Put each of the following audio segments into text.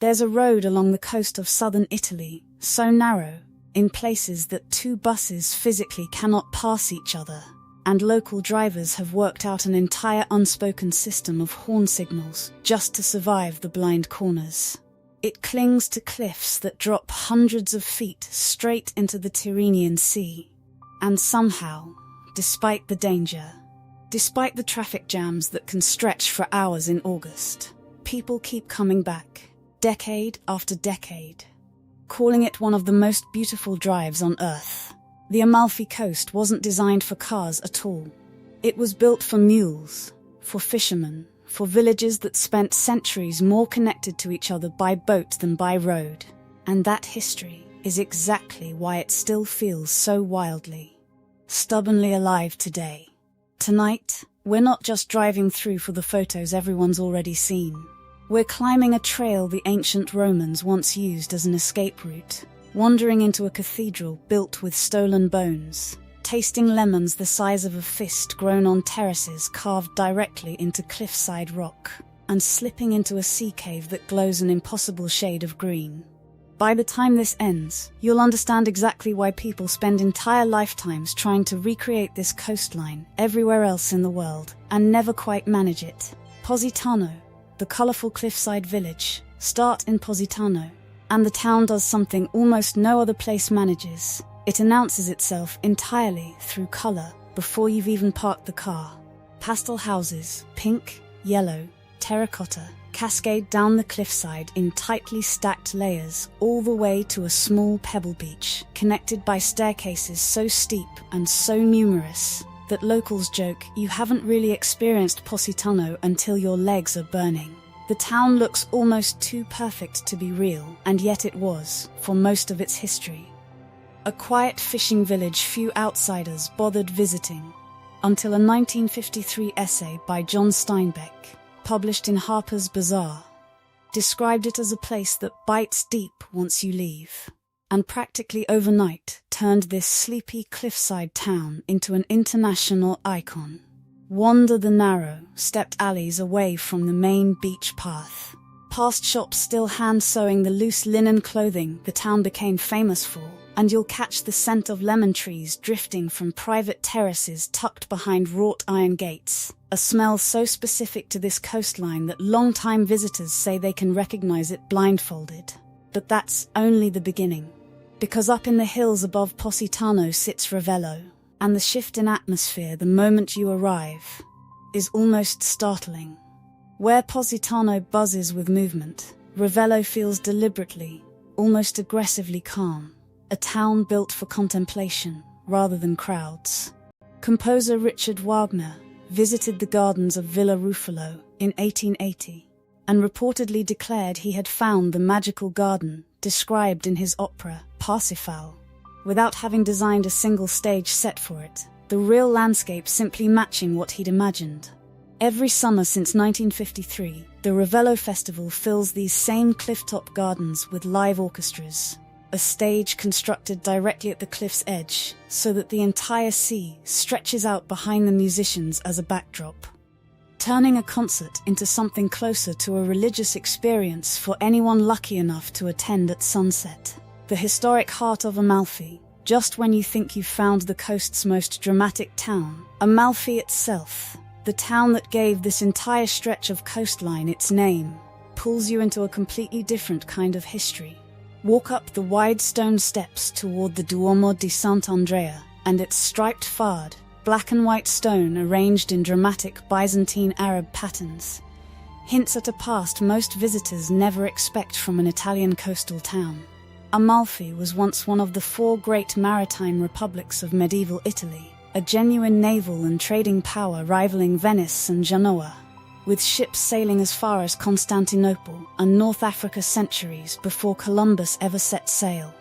There's a road along the coast of southern Italy, so narrow, in places that two buses physically cannot pass each other, and local drivers have worked out an entire unspoken system of horn signals just to survive the blind corners. It clings to cliffs that drop hundreds of feet straight into the Tyrrhenian Sea. And somehow, despite the danger, despite the traffic jams that can stretch for hours in August, people keep coming back, decade after decade, calling it one of the most beautiful drives on Earth. The Amalfi coast wasn't designed for cars at all. It was built for mules, for fishermen, for villages that spent centuries more connected to each other by boat than by road. And that history is exactly why it still feels so wildly, stubbornly alive today. Tonight, we're not just driving through for the photos everyone's already seen. We're climbing a trail the ancient Romans once used as an escape route, wandering into a cathedral built with stolen bones, tasting lemons the size of a fist grown on terraces carved directly into cliffside rock, and slipping into a sea cave that glows an impossible shade of green. By the time this ends, you'll understand exactly why people spend entire lifetimes trying to recreate this coastline everywhere else in the world and never quite manage it. Positano, the colourful cliffside village, start in Positano, and the town does something almost no other place manages. It announces itself entirely through colour before you've even parked the car. Pastel houses, pink, yellow, terracotta, cascade down the cliffside in tightly stacked layers all the way to a small pebble beach, connected by staircases so steep and so numerous that locals joke you haven't really experienced Positano until your legs are burning. The town looks almost too perfect to be real, and yet it was, for most of its history. A quiet fishing village few outsiders bothered visiting, until a 1953 essay by John Steinbeck, published in Harper's Bazaar, described it as a place that bites deep once you leave, and practically overnight turned this sleepy cliffside town into an international icon. Wander the narrow, stepped alleys away from the main beach path, past shops still hand-sewing the loose linen clothing the town became famous for, and you'll catch the scent of lemon trees drifting from private terraces tucked behind wrought iron gates, a smell so specific to this coastline that long-time visitors say they can recognize it blindfolded. But that's only the beginning, because up in the hills above Positano sits Ravello, and the shift in atmosphere the moment you arrive is almost startling. Where Positano buzzes with movement, Ravello feels deliberately, almost aggressively calm, a town built for contemplation rather than crowds. Composer Richard Wagner visited the gardens of Villa Ruffalo in 1880 and reportedly declared he had found the magical garden described in his opera Parsifal, without having designed a single stage set for it, the real landscape simply matching what he'd imagined. Every summer since 1953, the Ravello Festival fills these same clifftop gardens with live orchestras, a stage constructed directly at the cliff's edge so that the entire sea stretches out behind the musicians as a backdrop, turning a concert into something closer to a religious experience for anyone lucky enough to attend at sunset. The historic heart of Amalfi, just when you think you've found the coast's most dramatic town, Amalfi itself, the town that gave this entire stretch of coastline its name, pulls you into a completely different kind of history. Walk up the wide stone steps toward the Duomo di Sant'Andrea, and its striped fard, black and white stone arranged in dramatic Byzantine Arab patterns, hints at a past most visitors never expect from an Italian coastal town. Amalfi was once one of the four great maritime republics of medieval Italy, a genuine naval and trading power rivaling Venice and Genoa, with ships sailing as far as Constantinople and North Africa centuries before Columbus ever set sail.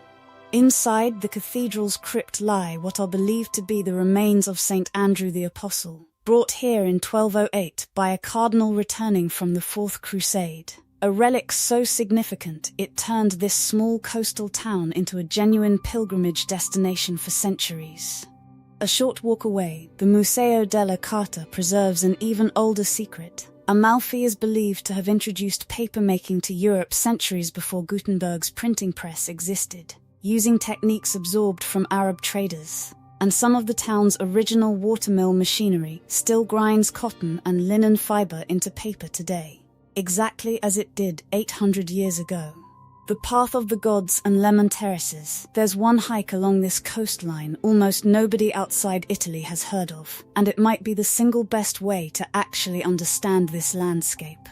Inside the cathedral's crypt lie what are believed to be the remains of St. Andrew the Apostle, brought here in 1208 by a cardinal returning from the Fourth Crusade, a relic so significant it turned this small coastal town into a genuine pilgrimage destination for centuries. A short walk away, the Museo della Carta preserves an even older secret. Amalfi is believed to have introduced paper-making to Europe centuries before Gutenberg's printing press existed, using techniques absorbed from Arab traders. And some of the town's original watermill machinery still grinds cotton and linen fiber into paper today, exactly as it did 800 years ago. The Path of the Gods and Lemon Terraces. There's one hike along this coastline almost nobody outside Italy has heard of, and it might be the single best way to actually understand this landscape.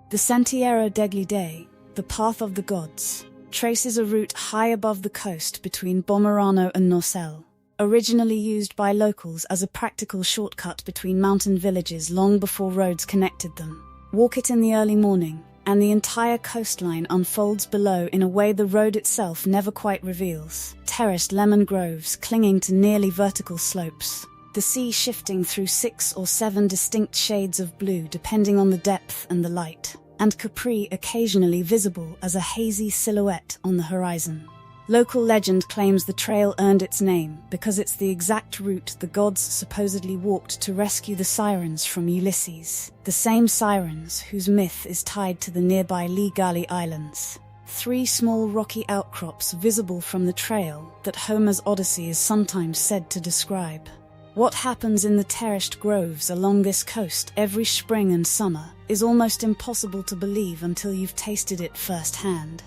The Sentiero degli Dei, the Path of the Gods, traces a route high above the coast between Bomerano and Norcel, originally used by locals as a practical shortcut between mountain villages long before roads connected them. Walk it in the early morning, and the entire coastline unfolds below in a way the road itself never quite reveals. Terraced lemon groves clinging to nearly vertical slopes, the sea shifting through 6 or 7 distinct shades of blue depending on the depth and the light, and Capri occasionally visible as a hazy silhouette on the horizon. Local legend claims the trail earned its name because it's the exact route the gods supposedly walked to rescue the sirens from Ulysses, the same sirens whose myth is tied to the nearby Ligali Islands. 3 small rocky outcrops visible from the trail that Homer's Odyssey is sometimes said to describe. What happens in the terraced groves along this coast every spring and summer is almost impossible to believe until you've tasted it firsthand.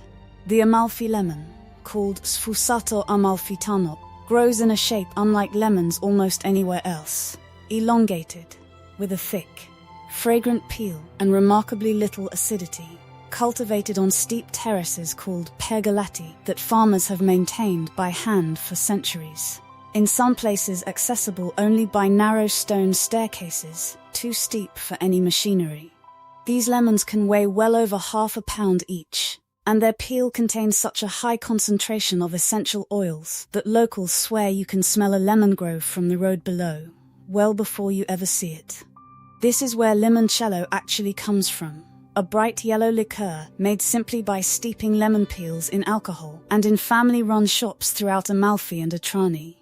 The Amalfi lemon, called Sfusato Amalfitano, grows in a shape unlike lemons almost anywhere else, elongated, with a thick, fragrant peel and remarkably little acidity, cultivated on steep terraces called pergolati that farmers have maintained by hand for centuries. In some places accessible only by narrow stone staircases, too steep for any machinery. These lemons can weigh well over half a pound each, and their peel contains such a high concentration of essential oils that locals swear you can smell a lemon grove from the road below, well before you ever see it. This is where limoncello actually comes from, a bright yellow liqueur made simply by steeping lemon peels in alcohol and in family-run shops throughout Amalfi and Atrani.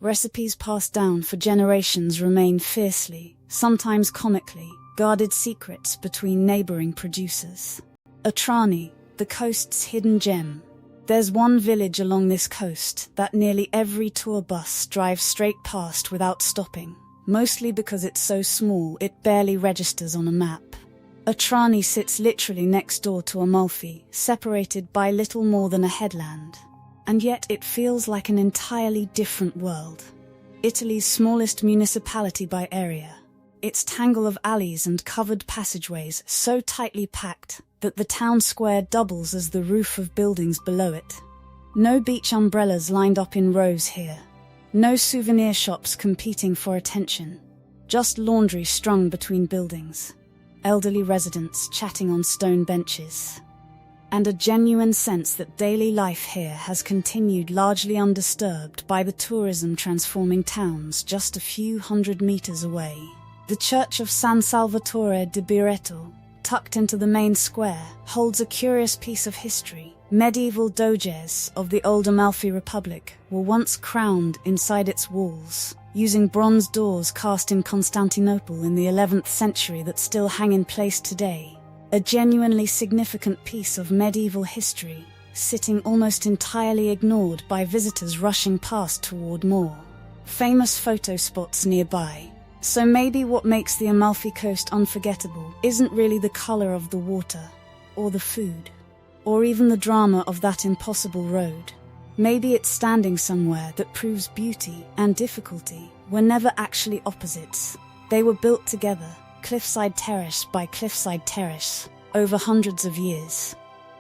Recipes passed down for generations remain fiercely, sometimes comically, guarded secrets between neighboring producers. Atrani, the coast's hidden gem. There's one village along this coast that nearly every tour bus drives straight past without stopping, mostly because it's so small it barely registers on a map. Atrani sits literally next door to Amalfi, separated by little more than a headland. And yet it feels like an entirely different world. Italy's smallest municipality by area. Its tangle of alleys and covered passageways so tightly packed that the town square doubles as the roof of buildings below it. No beach umbrellas lined up in rows here. No souvenir shops competing for attention. Just laundry strung between buildings. Elderly residents chatting on stone benches. And a genuine sense that daily life here has continued largely undisturbed by the tourism transforming towns just a few hundred meters away. The church of San Salvatore di Biretto, tucked into the main square, holds a curious piece of history. Medieval doges of the old Amalfi Republic were once crowned inside its walls, using bronze doors cast in Constantinople in the 11th century that still hang in place today. A genuinely significant piece of medieval history, sitting almost entirely ignored by visitors rushing past toward more famous photo spots nearby. So maybe what makes the Amalfi Coast unforgettable isn't really the color of the water, or the food, or even the drama of that impossible road. Maybe it's standing somewhere that proves beauty and difficulty were never actually opposites. They were built together, cliffside terrace by cliffside terrace, over hundreds of years.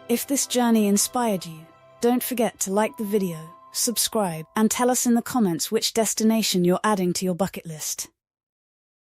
If this journey inspired you, don't forget to like the video, subscribe, and tell us in the comments which destination you're adding to your bucket list.